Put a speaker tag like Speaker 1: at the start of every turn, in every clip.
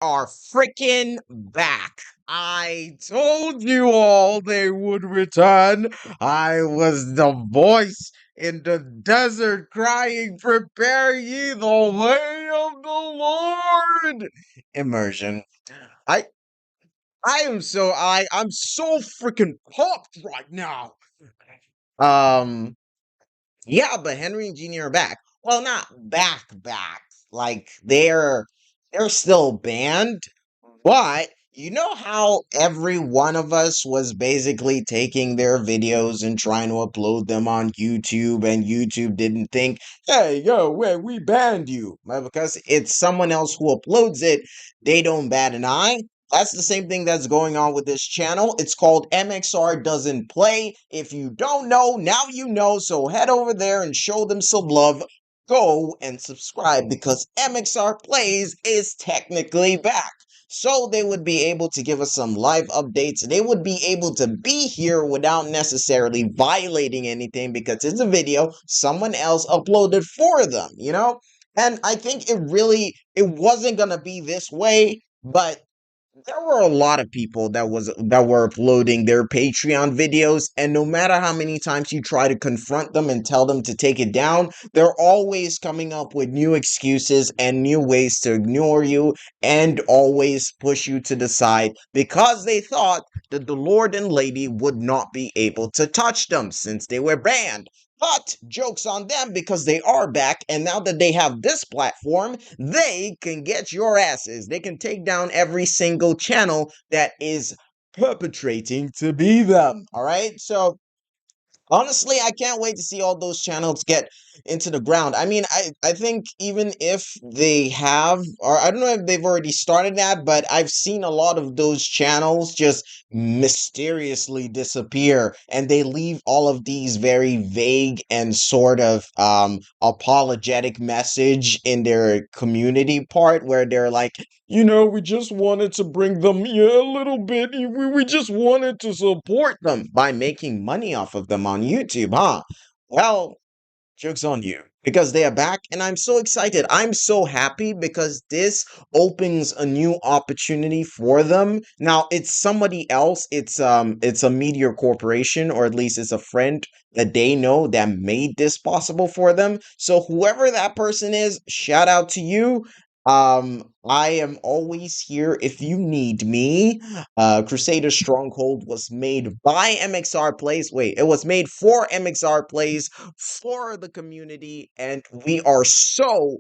Speaker 1: are freaking back. I told you all they would return. I was the voice in the desert crying, prepare ye the way of the Lord. Immersion. I I'm so freaking pumped right now. Um yeah, but Henry and Jeannie are back. Well, not back. Like they're still banned, but you know how every one of us was basically taking their videos and trying to upload them on YouTube, and YouTube didn't think, hey, yo, we banned you. Well, because it's someone else who uploads it, they don't bat an eye. That's the same thing that's going on with this channel. It's called MXR Doesn't Play. If you don't know, now you know. So head over there and show them some love. Go and subscribe because MXR Plays is technically back. So they would be able to give us some live updates. They would be able to be here without necessarily violating anything because it's a video someone else uploaded for them, you know? And I think it wasn't going to be this way, but there were a lot of people that were uploading their Patreon videos, and no matter how many times you try to confront them and tell them to take it down, they're always coming up with new excuses and new ways to ignore you and always push you to the side because they thought that the Lord and Lady would not be able to touch them since they were banned. But joke's on them because they are back, and now that they have this platform, they can get your asses. They can take down every single channel that is perpetrating to be them. All right? So honestly, I can't wait to see all those channels get into the ground. I mean, I think even if they have, or I don't know if they've already started that, but I've seen a lot of those channels just mysteriously disappear, and they leave all of these very vague and sort of apologetic message in their community part where they're like, we just wanted to bring them a little bit. We just wanted to support them by making money off of them on YouTube, huh? Well, joke's on you because they are back and I'm so excited. I'm so happy because this opens a new opportunity for them. Now, it's somebody else. It's a media corporation, or at least it's a friend that they know that made this possible for them. So whoever that person is, shout out to you. I am always here if you need me. Crusader Stronghold was made by MXR Plays. Wait, it was made for MXR Plays for the community, and we are so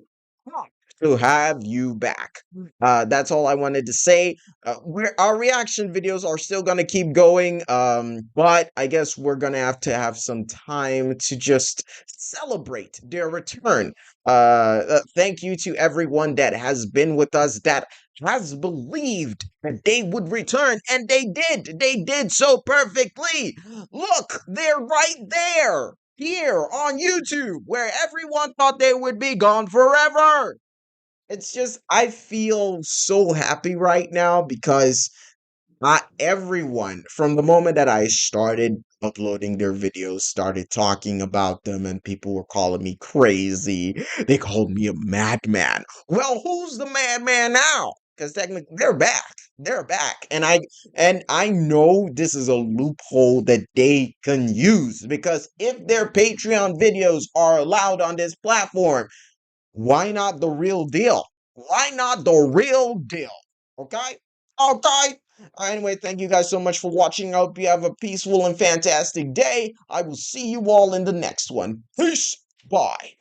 Speaker 1: pumped to have you back. That's all I wanted to say. Our reaction videos are still gonna keep going, but I guess we're gonna have some time to just celebrate their return. Thank you to everyone that has been with us, that has believed that they would return, and they did. They did so perfectly. Look, they're right there, here on YouTube, where everyone thought they would be gone forever. It's just, I feel so happy right now because not everyone, from the moment that I started uploading their videos, started talking about them, and people were calling me crazy. They called me a madman. Well, who's the madman now? Because technically they're back. They're back. And I know this is a loophole that they can use, because if their Patreon videos are allowed on this platform, why not the real deal? Why not the real deal? Okay? Okay. Anyway, thank you guys so much for watching. I hope you have a peaceful and fantastic day. I will see you all in the next one. Peace. Bye.